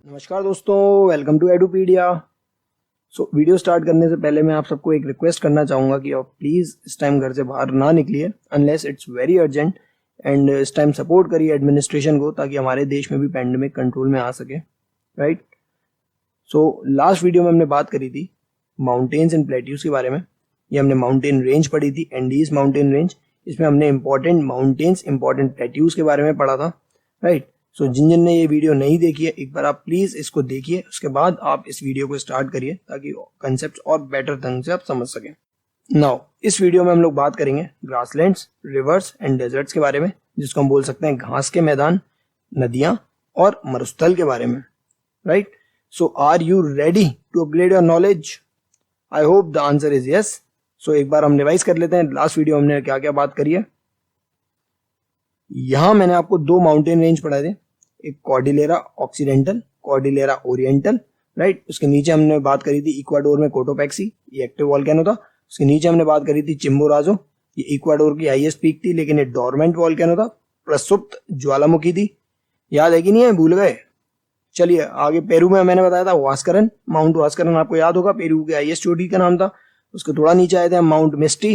नमस्कार दोस्तों, welcome to एडुपीडिया। Video start करने से पहले मैं आप सबको एक रिक्वेस्ट करना चाहूँगा कि आप प्लीज़ इस टाइम घर से बाहर ना निकलिए unless it's very urgent, and इस टाइम सपोर्ट करिए एडमिनिस्ट्रेशन को ताकि हमारे देश में भी पैंडेमिक कंट्रोल में आ सके, राइट। लास्ट वीडियो में हमने बात करी थी माउंटेन्स एंड प्लेट्यूज के बारे में। ये हमने माउंटेन रेंज पढ़ी थी, एंडीज माउंटेन रेंज। इसमें हमने इंपॉर्टेंट माउंटेन्स, इंपॉर्टेंट प्लेट्यूज के बारे में पढ़ा था, राइट। जिन ने ये वीडियो नहीं देखी है, एक बार आप प्लीज इसको देखिए, उसके बाद आप इस वीडियो को स्टार्ट करिए ताकि कंसेप्ट और बेटर ढंग से आप समझ सकें। नाउ इस वीडियो में हम लोग बात करेंगे ग्रासलैंड्स, रिवर्स एंड डेजर्ट्स के बारे में, जिसको हम बोल सकते हैं घास के मैदान, नदियां और मरुस्थल के बारे में, right. Are you ready to upgrade your knowledge? I hope the answer is yes. एक बार हम रिवाइज कर लेते हैं, लास्ट वीडियो हमने क्या क्या बात करी है। यहां मैंने आपको दो माउंटेन रेंज पढ़ाए थे, एक Cordillera occidental, Cordillera oriental, right. उसके नीचे हमने बात करी थी इक्वाडोर में कोटोपैक्सी, ये एक्टिव वॉल्केनो था। उसके नीचे हमने बात करी थी चिम्बोराजो, ये इक्वाडोर की हाईएस्ट पीक थी लेकिन ये डोरमेंट वॉल्केनो था, प्रसुप्त ज्वालामुखी थी। याद है कि नहीं है, भूल गए? चलिए आगे पेरू में मैंने बताया था वास्करन, माउंट वास्करन आपको याद होगा, पेरू के हाईएस्ट चोटी का नाम था। उसके थोड़ा नीचे आए थे माउंट मिस्टी,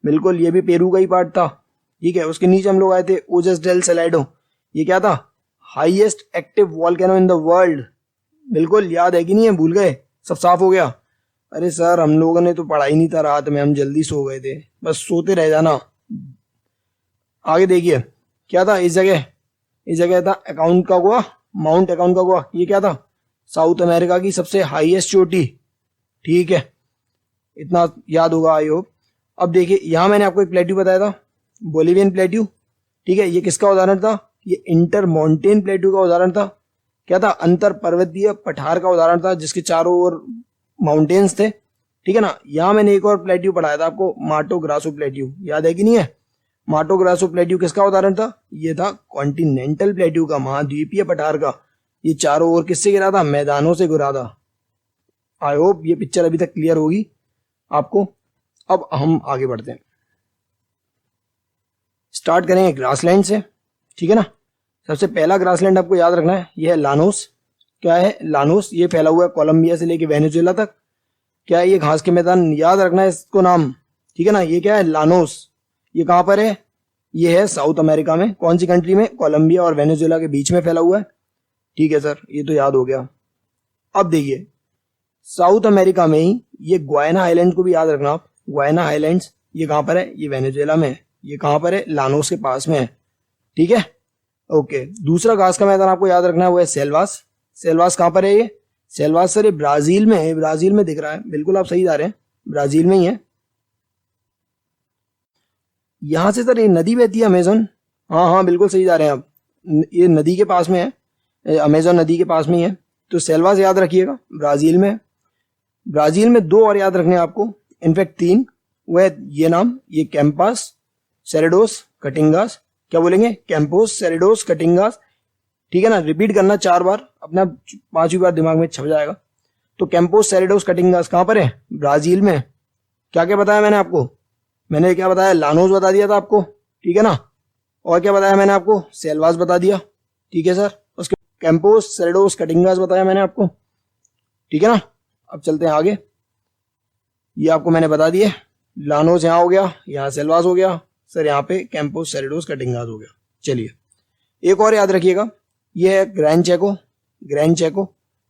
बिल्कुल ये भी पेरू का ही पार्ट था, ठीक है। उसके नीचे हम लोग आए थे ओजस डेल सेलेडो, ये क्या था? Highest active volcano in the world. बिल्कुल याद है कि नहीं है, भूल गए? सब साफ हो गया? अरे सर हम लोगों ने तो पढ़ा ही नहीं था रात में, हम जल्दी सो गए थे, बस सोते रह जाना। आगे देखिए क्या था इस जगह था अकाउंटकागुआ, माउंट अकाउंटकागुआ। ये क्या था? साउथ अमेरिका की सबसे हाईएस्ट चोटी, ठीक है, इतना याद होगा आई होप। अब देखिए यहां मैंने आपको एक प्लेट्यू बताया था, बोलिवियन प्लेट्यू, ठीक है। ये किसका उदाहरण था? ये इंटर माउंटेन प्लेट्यू का उदाहरण था। क्या था? अंतर पर्वतीय पठार का उदाहरण था जिसके चारों ओर माउंटेन्स थे, ठीक है ना। यहां मैंने एक और प्लेट्यू पढ़ाया था आपको, माटो ग्रासो प्लेट्यू, याद है कि नहीं है? माटो ग्रासो प्लेट्यू किसका उदाहरण था? ये था कॉन्टिनेंटल प्लेट्यू का, महाद्वीपीय पठार का। ये चारों ओर किससे गिरा था? मैदानों से गिरा था। आई होप ये पिक्चर अभी तक क्लियर होगी आपको। अब हम आगे बढ़ते हैं, स्टार्ट करेंगे ग्रासलैंड से, ठीक है ना। सबसे पहला ग्रासलैंड आपको याद रखना है, यह है लानोस। क्या है? लानोस। ये फैला हुआ है कोलंबिया से लेके वेनेजुएला तक। क्या है? ये घास के मैदान, याद रखना है इसको नाम, ठीक है ना। ये क्या है? लानोस। ये कहां पर है? ये है साउथ अमेरिका में। कौन सी कंट्री में? कोलंबिया और वेनेजुएला के बीच में फैला हुआ है, ठीक है सर, ये तो याद हो गया। अब देखिए साउथ अमेरिका में ही ये ग्वायाना आइलैंड को भी याद रखना आप। ग्वायाना आइलैंड्स ये कहां पर है? ये वेनेजुएला में है। ये कहां पर है? लानोस के पास में है, ठीक है, ओके। दूसरा घास का मैदान आपको याद रखना है, वो है सेल्वास। सेल्वास कहां पर है? ये सेल्वास सर ये ब्राजील में है, ब्राजील में दिख रहा है, बिल्कुल आप सही जा रहे हैं, ब्राजील में ही है। यहां से सर ये नदी बहती है अमेजन, हाँ बिल्कुल सही जा रहे हैं आप, ये नदी के पास में है, अमेजन नदी के पास में ही है। तो सेल्वास याद रखिएगा, ब्राजील में। ब्राजील में दो और याद रखने आपको, इनफैक्ट तीन, वो है ये नाम, ये कैंपास सेरेडोस कटिंगास। क्या बोलेंगे? कैंपोस सेरेडोस कटिंगास, ठीक है ना। रिपीट करना 4 बार, अपना 5वीं बार दिमाग में छप जाएगा। तो कैंपोस सेरेडोस कटिंगास कहां पर है? ब्राजील में। क्या क्या बताया मैंने आपको? मैंने क्या बताया? लानोस बता दिया था आपको, ठीक है ना। और क्या बताया मैंने आपको? सेल्वास बता दिया, ठीक है सर। उसके कैंपोस सेरेडोस कटिंगास बताया मैंने आपको, ठीक है ना। अब चलते हैं आगे, ये आपको मैंने बता दिए, लानोस यहाँ हो गया, यहाँ सेल्वास हो गया सर, यहाँ पे कैंपोस सेरेडोस कटिंगास हो गया। चलिए एक और याद रखिएगा, ये है ग्रैंड चेको। ग्रैंड चेको,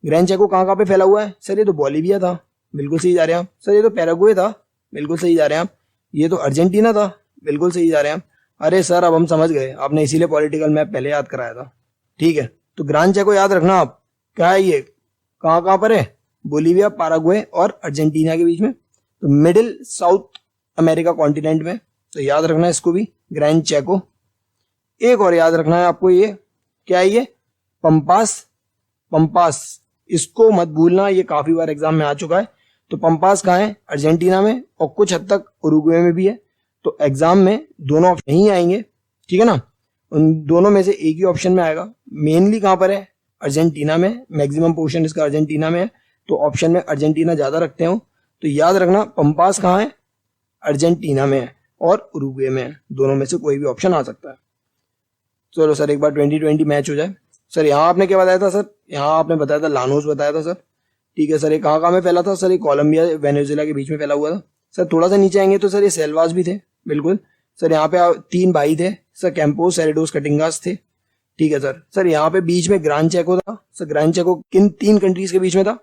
ग्रैंड चेको कहाँ पे फैला हुआ है? सर ये तो बोलिविया था, बिल्कुल सही जा रहे हैं आप। सर ये तो पैराग्वे था, बिल्कुल सही जा रहे हैं आप। ये तो अर्जेंटीना था, बिल्कुल सही जा रहे हैं आप। अरे सर अब हम समझ गए, आपने इसीलिए पॉलिटिकल मैप पहले याद कराया था, ठीक है। तो ग्रैंड चेको याद रखना आप, क्या है ये, कहाँ पर है? बोलिविया, पैराग्वे और अर्जेंटीना के बीच में, तो मिडिल साउथ अमेरिका कॉन्टिनेंट में। तो याद रखना है इसको भी, ग्रैंड चेको। एक और याद रखना है आपको, ये क्या है? ये पंपास। पंपास, इसको मत भूलना, ये काफी बार एग्जाम में आ चुका है। तो पंपास कहाँ है? अर्जेंटीना में, और कुछ हद तक उरुग्वे में भी है। तो एग्जाम में दोनों ऑप्शन नहीं आएंगे, ठीक है ना, उन दोनों में से एक ही ऑप्शन में आएगा। मेनली कहां पर है? अर्जेंटीना में, मैक्सिमम पोर्शन इसका अर्जेंटीना में है, तो ऑप्शन में अर्जेंटीना ज्यादा रखते हो। तो याद रखना पंपास कहाँ है? अर्जेंटीना में है और उरुग्वे में है, दोनों में से कोई भी ऑप्शन आ सकता है। चलो सर एक बार 2020 मैच हो जाए। सर यहाँ आपने क्या बताया था सर? यहाँ आपने बताया था लानोस बताया था सर। ठीक है सर, ये कहाँ में फैला था सर? ये कोलंबिया वेनेजुएला के बीच में फैला हुआ था सर। थोड़ा सा नीचे आएंगे तो सर ये सेल्वास भी थे, बिल्कुल सर। यहाँ पे 3 भाई थे सर, कैंपोस, सेरेडोस, कटिंगास थे। ठीक है सर। सर यहाँ पे बीच में ग्रांड चेको था सर। ग्रांड चेको किन 3 कंट्रीज के बीच में था?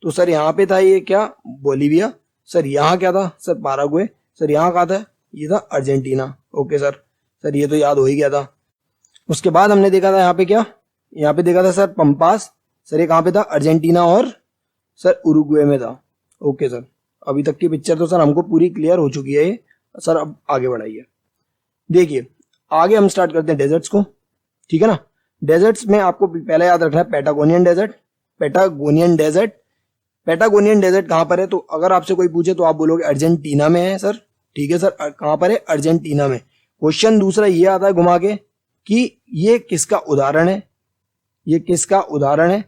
तो सर यहाँ पे था ये क्या, बोलीविया। सर यहाँ क्या था सर? पैराग्वे। सर यहाँ कहा था? ये था अर्जेंटीना। ओके सर, सर ये तो याद हो ही गया था। उसके बाद हमने देखा था यहाँ पे क्या, यहाँ पे देखा था सर पंपास। सर ये कहाँ पे था? अर्जेंटीना और सर उरुग्वे में था। ओके सर, अभी तक की पिक्चर तो सर हमको पूरी क्लियर हो चुकी है ये। सर अब आगे बढ़ाइए। देखिए आगे हम स्टार्ट करते हैं डेजर्ट्स को, ठीक है ना। डेजर्ट्स में आपको पहले याद रखना है Patagonian desert. Patagonian desert, Patagonian desert कहाँ पर है? तो अगर आपसे कोई पूछे तो आप बोलोगे अर्जेंटीना में है सर। ठीक है सर, कहाँ पर है? अर्जेंटीना में। क्वेश्चन दूसरा ये आता है घुमा के कि ये किसका उदाहरण है? ये किसका उदाहरण है?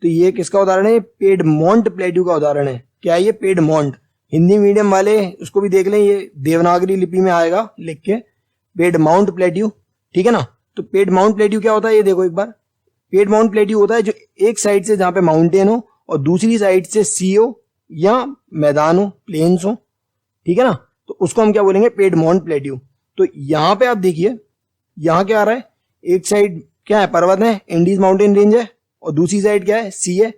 तो ये किसका उदाहरण है? पेडमोंट प्लेट्यू का उदाहरण है। क्या है ये? पेडमोंट। हिंदी मीडियम वाले उसको भी देख लें, ये देवनागरी लिपि में आएगा लिख के, पेडमाउंट प्लेट्यू। ठीक है ना। तो पेडमाउंट प्लेट्यू क्या होता है? ये देखो एक बार, पेडमाउंट प्लेट्यू होता है जो एक साइड से जहां पे माउंटेन हो और दूसरी साइड से सी हो या मैदान हो, प्लेन्स हो। ठीक है ना, तो उसको हम क्या बोलेंगे? पेडमाउंट प्लेट्यू। तो यहाँ पे आप देखिए, यहाँ क्या आ रहा है? एक साइड क्या है? पर्वत है, इंडीज माउंटेन रेंज है, और दूसरी साइड क्या है? सी है।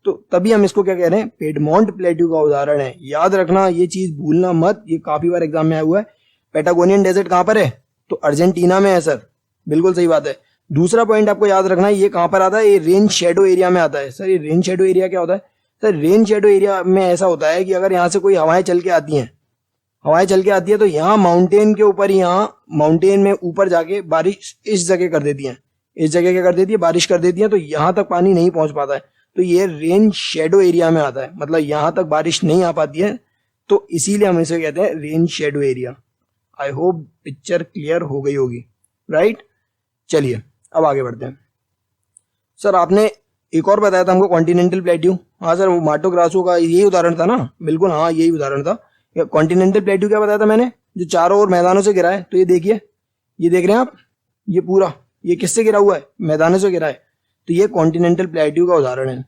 तो तभी हम इसको क्या कह रहे हैं? पेडमोंट प्लेट्यू का उदाहरण है। याद रखना, ये चीज भूलना मत, ये काफी बार एग्जाम में आया हुआ है। पैटागोनियन डेजर्ट कहां पर है? तो अर्जेंटीना में है सर, बिल्कुल सही बात है। दूसरा पॉइंट आपको याद रखना है, ये कहां पर आता है? ये रेन शेडो एरिया में आता है सर। ये रेन शेडो एरिया क्या होता है सर? रेन शेडो एरिया में ऐसा होता है कि अगर यहाँ से कोई हवाएं चल के आती हैं, हवाएं चल के आती है तो यहाँ माउंटेन के ऊपर, यहाँ माउंटेन में ऊपर जाके बारिश इस जगह कर देती है, इस जगह क्या कर देती है? बारिश कर देती है। तो यहाँ तक पानी नहीं पहुंच पाता है, तो ये रेन शेडो एरिया में आता है, मतलब यहाँ तक बारिश नहीं आ पाती है। तो इसीलिए हम इसे कहते हैं rain shadow area. I hope picture clear हो गई होगी, राइट। चलिए अब आगे बढ़ते हैं। सर आपने एक और बताया था हमको, कॉन्टिनेंटल प्लेट्यू। हाँ सर, वो माटो ग्रासो का यही उदाहरण था ना? बिल्कुल हाँ, यही उदाहरण था। कॉन्टिनेंटल प्लेट्यू क्या बताया था मैंने? जो चारों ओर मैदानों से घिरा है। तो ये देखिए, ये देख रहे हैं आप, ये पूरा ये किससे घिरा हुआ है? मैदानों से घिरा है। तो ये कॉन्टिनेंटल प्लेट्यू का उदाहरण है।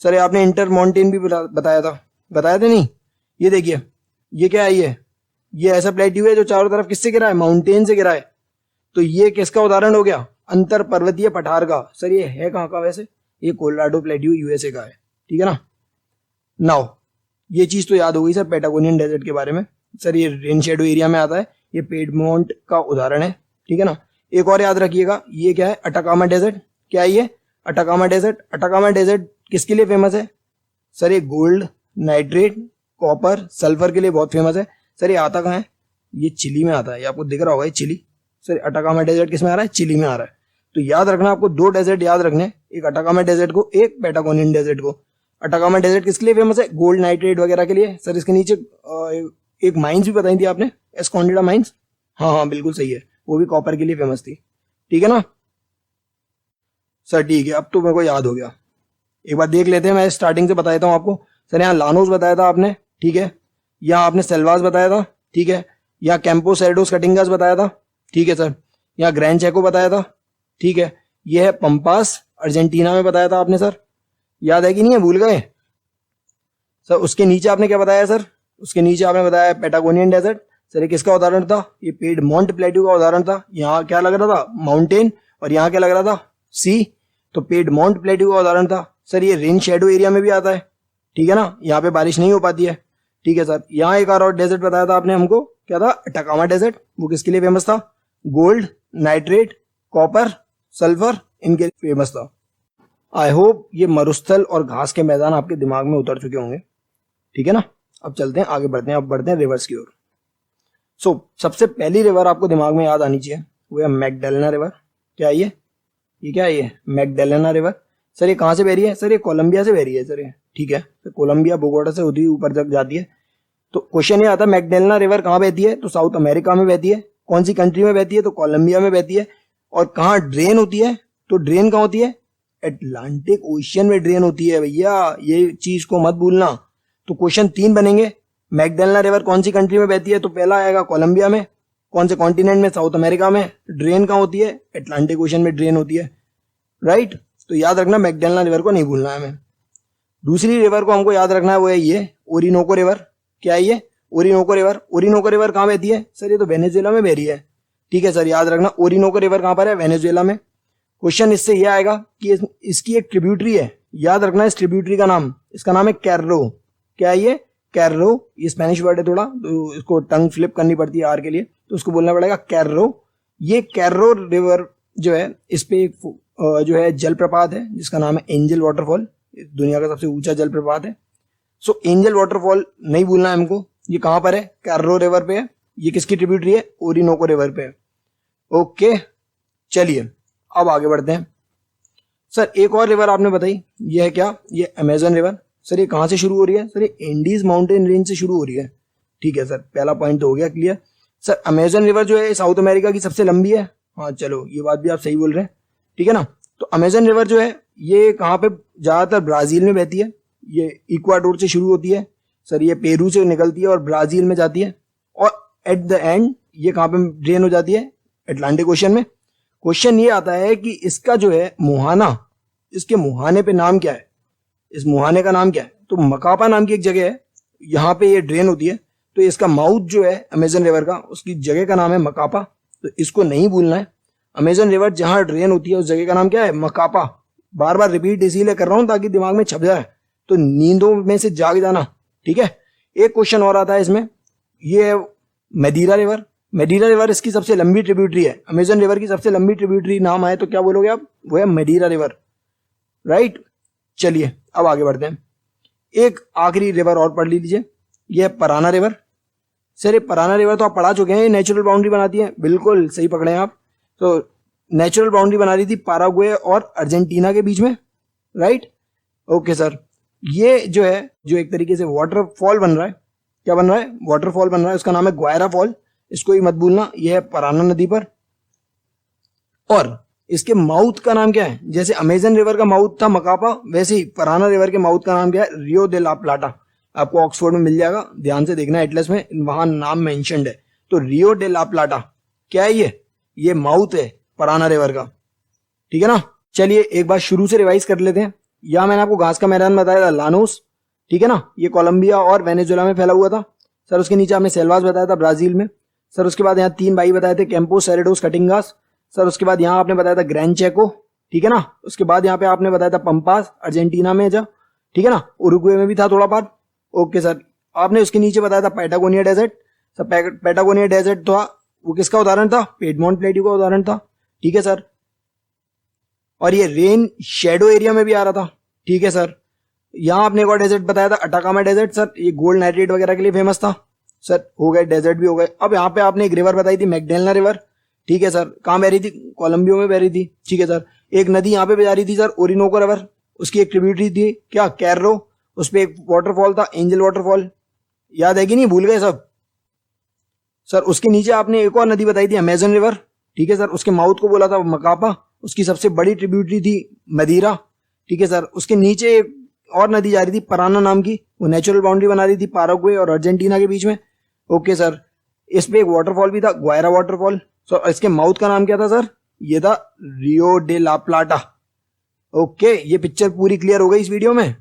सर आपने इंटर माउंटेन भी बताया था, बताया था नहीं? ये देखिए, ये क्या है? ये ऐसा प्लेट्यू है जो चारों तरफ किससे घिरा है? माउंटेन से घिरा है। तो ये किसका उदाहरण हो गया? अंतर पर्वतीय पठार का। सर ये है कहाँ का वैसे? ये कोलोराडो प्लेट्यू यूएसए का है, ठीक है ना। नाउ ये चीज तो याद हो गई सर पैटागोनियन डेजर्ट के बारे में। सर ये रेन शेडो एरिया में आता है, ये पेडमोंट का उदाहरण है, ठीक है ना। एक और याद रखिएगा, ये क्या है? Atacama desert. क्या है ये? Atacama desert. अटाकामा डेजर्ट किसके लिए फेमस है? सर ये गोल्ड, नाइट्रेट, कॉपर, सल्फर के लिए बहुत फेमस है। सर ये आता कहाँ है? ये चिली में आता है, ये आपको दिख रहा होगा, ये चिली। सर अटाकामा डेजर्ट किस में आ रहा है? चिली में आ रहा है। तो याद रखना, आपको 2 डेजर्ट याद रखने, एक अटाकामा डेजर्ट को, एक पैटागोनियन डेजर्ट को। अटाकामा डेजर्ट किसके लिए फेमस है? गोल्ड, नाइट्रेट वगैरह के लिए। सर इसके नीचे एक माइंस भी बताई थी आपने, एस्कॉन्डिडा माइंस। हाँ हाँ बिल्कुल सही है, वो भी कॉपर के लिए फेमस थी, ठीक है ना। सर ठीक है, अब तो मेरे को याद हो गया। एक बार देख लेते हैं, मैं स्टार्टिंग से बताया हूँ आपको। सर यहाँ लानोस बताया था आपने, ठीक है। यहाँ आपने सेल्वास बताया था, ठीक है। यहाँ कैंपो सेरेडोस कटिंगास बताया था, ठीक है सर। यहाँ ग्रैंड चेको बताया था, ठीक है। ये है पंपास, अर्जेंटीना में बताया था आपने सर, याद है कि नहीं है? भूल गए सर? उसके नीचे आपने क्या बताया सर? उसके नीचे आपने बताया पैटागोनियन डेजर्ट। सर ये किसका उदाहरण था? ये पेडमोंट प्लेट्यू का उदाहरण था। यहाँ क्या लग रहा था? माउंटेन, और यहाँ क्या लग रहा था? सी। तो पेडमोंट प्लेट्यू का उदाहरण था। सर ये रेन शेडो एरिया में भी आता है, ठीक है ना, यहाँ पे बारिश नहीं हो पाती है, ठीक है सर। यहाँ एक और डेजर्ट बताया था आपने हमको, क्या था? Atacama desert. वो किसके लिए फेमस था? गोल्ड, नाइट्रेट, कॉपर, सल्फर, इनके लिए फेमस था। आई होप ये मरुस्थल और घास के मैदान आपके दिमाग में उतर चुके होंगे, ठीक है ना। अब चलते हैं आगे, बढ़ते हैं, अब बढ़ते हैं रिवर्स की ओर। सो सबसे पहली रिवर आपको दिमाग में याद आनी चाहिए, वो है मैगडेलेना रिवर। क्या है ये क्या है? ये मैगडेलेना रिवर। सर ये कहाँ से बह रही है? सर ये कोलंबिया से बह रही है सर, ये ठीक है। तो कोलंबिया बोगोटा से होती हुई ऊपर तक जाती है। तो क्वेश्चन ये आता है मैगडेलेना रिवर कहाँ बहती है? तो साउथ अमेरिका में बहती है। कौन सी कंट्री में बहती है? तो कोलंबिया में बहती है। और कहाँ ड्रेन होती है? तो ड्रेन कहाँ होती है? अटलांटिक ओशियन में ड्रेन होती है भैया, ये चीज को मत भूलना। तो क्वेश्चन 3 बनेंगे। मैगडेलेना रिवर कौन सी कंट्री में बहती है? तो पहला आएगा कोलंबिया में। कौन से कॉन्टिनेंट में? साउथ अमेरिका में। ड्रेन कहाँ होती है? अटलांटिक ओशन में ड्रेन होती है। राइट। तो याद रखना मैगडेलना रिवर को नहीं भूलना है हमें। दूसरी रिवर को हमको याद रखना है, वो है ये ओरिनोको रिवर। क्या है ये? Orinoco river. ओरिनोको रिवर कहाँ बहती है सर? ये तो वेनेजुएला में बह रही है। ठीक है सर, याद रखना ओरिनोको रिवर कहाँ पर है? वेनेजुएला में। क्वेश्चन इससे ये आएगा कि इसकी एक ट्रिब्यूटरी है, याद रखना इस ट्रिब्यूटरी का नाम, इसका नाम है कैर्रो। क्या है ये? कैर्रो। ये स्पेनिश वर्ड है थोड़ा, तो इसको टंग फ्लिप करनी पड़ती है आर के लिए, तो उसको बोलना पड़ेगा कैर्रो। ये कैर्रो रिवर जो है, इस पे एक जो है जलप्रपात है जिसका नाम है एंजल वाटरफॉल। दुनिया का सबसे ऊंचा जलप्रपात है। सो एंजल वाटरफॉल नहीं भूलना है हमको। ये कहां पर है? कैर्रो रिवर पे है। ये किसकी ट्रिब्यूटरी है? ओरिनोको रिवर पे है। ओके, चलिए अब आगे बढ़ते हैं। सर एक और रिवर आपने बताई, ये है क्या? ये अमेजन रिवर। सर ये कहां से शुरू हो रही है? सर ये एंडीज माउंटेन रेंज से शुरू हो रही है। ठीक है सर, पहला पॉइंट तो हो गया क्लियर। सर अमेजन रिवर जो है साउथ अमेरिका की सबसे लंबी है। हाँ चलो, ये बात भी आप सही बोल रहे हैं। ठीक है ना। तो अमेजन रिवर जो है ये कहाँ पे? ज्यादातर ब्राजील में बहती है। ये इक्वाडोर से शुरू होती है सर, ये पेरू से निकलती है और ब्राजील में जाती है, और एट द एंड ये कहाँ पे ड्रेन हो जाती है? अटलांटिक ओशन में। क्वेश्चन ये आता है कि इसका जो है मुहाना, इसके मुहाने पे नाम क्या है? इस मुहाने का नाम क्या है? तो मकापा नाम की एक जगह है, यहाँ पे ये ड्रेन होती है। तो इसका माउथ जो है अमेजन रिवर का, उसकी जगह का नाम है मकापा। तो इसको नहीं भूलना है। अमेजन रिवर जहां ड्रेन होती है उस जगह का नाम क्या है? मकापा। बार बार रिपीट इसीलिए कर रहा हूं ताकि दिमाग में छप जाए, तो नींदों में से जाग जाना। ठीक है। एक क्वेश्चन और आता है इसमें, ये है मदीरा रिवर। मदीरा रिवर इसकी सबसे लंबी ट्रिब्यूटरी है। अमेजन रिवर की सबसे लंबी ट्रिब्यूटरी नाम आए तो क्या बोलोगे आप? वो है मदीरा रिवर। राइट। चलिए अब आगे बढ़ते हैं। एक आखिरी रिवर और पढ़ लीजिए, यह है पराना रिवर। सर ये पराना रिवर तो आप पढ़ा चुके हैं, ये नेचुरल बाउंड्री बनाती है। बिल्कुल सही पकड़े हैं आप। तो नेचुरल बाउंड्री बना रही थी पैराग्वे और अर्जेंटीना के बीच में। राइट। ओके सर, ये जो है जो एक तरीके से वाटरफॉल बन रहा है, क्या बन रहा है? वाटरफॉल बन रहा है, उसका नाम है ग्वायरा फॉल। इसको ही मत भूलना, यह है पराना नदी पर। और इसके माउथ का नाम क्या है? जैसे अमेजन रिवर का माउथ था मकापा, वैसे ही पराना रिवर के माउथ का नाम क्या है? रियो दे ला प्लाटा। आपको ऑक्सफोर्ड में मिल जाएगा, ध्यान से देखना एटलस में, वहां नाम मेंशन्ड है। तो रियो डे ला प्लाटा क्या है? ये माउथ है पराना रिवर का। ठीक है ना। चलिए एक बार शुरू से रिवाइज कर लेते हैं। यहाँ मैंने आपको घास का मैदान बताया था, लानोस। ठीक है ना। ये कोलंबिया और वेनेजुएला में फैला हुआ था सर। उसके नीचे आपने सेल्वास बताया था, ब्राजील में। सर उसके बाद यहाँ 3 भाई बताए थे, कैंपोस, सेरेडोस, कटिंगास। सर उसके बाद यहाँ आपने बताया था ग्रैंड चेको। ठीक है ना। उसके बाद यहाँ पे आपने बताया था पंपास, अर्जेंटीना में जा। ठीक है ना। उरुग्वे में भी था थोड़ा पार्ट। Okay sir. आपने उसके नीचे बताया था Patagonia desert. Sir Patagonia desert था, वो किसका उदाहरण था? पिडमॉन्ट प्लेट्यू का उदाहरण था। ठीक है सर। और ये रेन शेडो एरिया में भी आ रहा था। ठीक है सर। यहाँ आपने एक और डेजर्ट बताया था, अटाकामा डेजर्ट। सर ये गोल्ड नाइट्रेट वगैरह के लिए फेमस था। सर हो गए, डेजर्ट भी हो गए। अब यहाँ पे आपने एक रिवर बताई थी, मैगडेलना रिवर। ठीक है सर। कहाँ बह रही थी? कोलंबिया में बह रही थी। ठीक है सर। एक नदी यहाँ पे जा रही थी सर, ओरिनोको रिवर। उसकी एक ट्रिब्यूटरी थी क्या? कैर्रो। उस पर एक वाटरफॉल था, एंजल वाटरफॉल। याद है कि नहीं? भूल गए सब? सर उसके नीचे आपने एक और नदी बताई थी, अमेजन रिवर। ठीक है सर। उसके माउथ को बोला था मकापा। उसकी सबसे बड़ी ट्रिब्यूटरी थी मदीरा। ठीक है सर। उसके नीचे एक और नदी जा रही थी पराना नाम की, वो नेचुरल बाउंड्री बना रही थी पैराग्वे और अर्जेंटीना के बीच में। Okay sir. इस पे एक वाटरफॉल भी था, ग्वायरा वाटरफॉल। सो इसके माउथ का नाम क्या था सर? ये था रियो डे ला प्लाटा। ओके, ये पिक्चर पूरी क्लियर हो गई इस वीडियो में।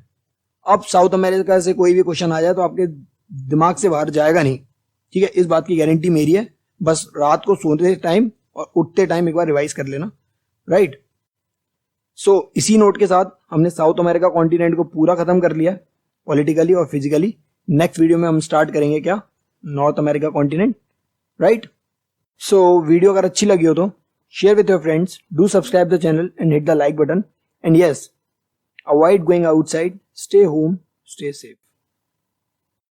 अब साउथ अमेरिका से कोई भी क्वेश्चन आ जाए तो आपके दिमाग से बाहर जाएगा नहीं। ठीक है, इस बात की गारंटी मेरी है। बस रात को सोते टाइम और उठते टाइम एक बार रिवाइज कर लेना। राइट। सो इसी नोट के साथ हमने साउथ अमेरिका कॉन्टिनेंट को पूरा खत्म कर लिया, पॉलिटिकली और फिजिकली। नेक्स्ट वीडियो में हम स्टार्ट करेंगे क्या? North America continent. Right. So video अगर अच्छी लगी हो तो share with your friends, do subscribe the channel and hit the like button, and yes, avoid going outside, stay home, stay safe.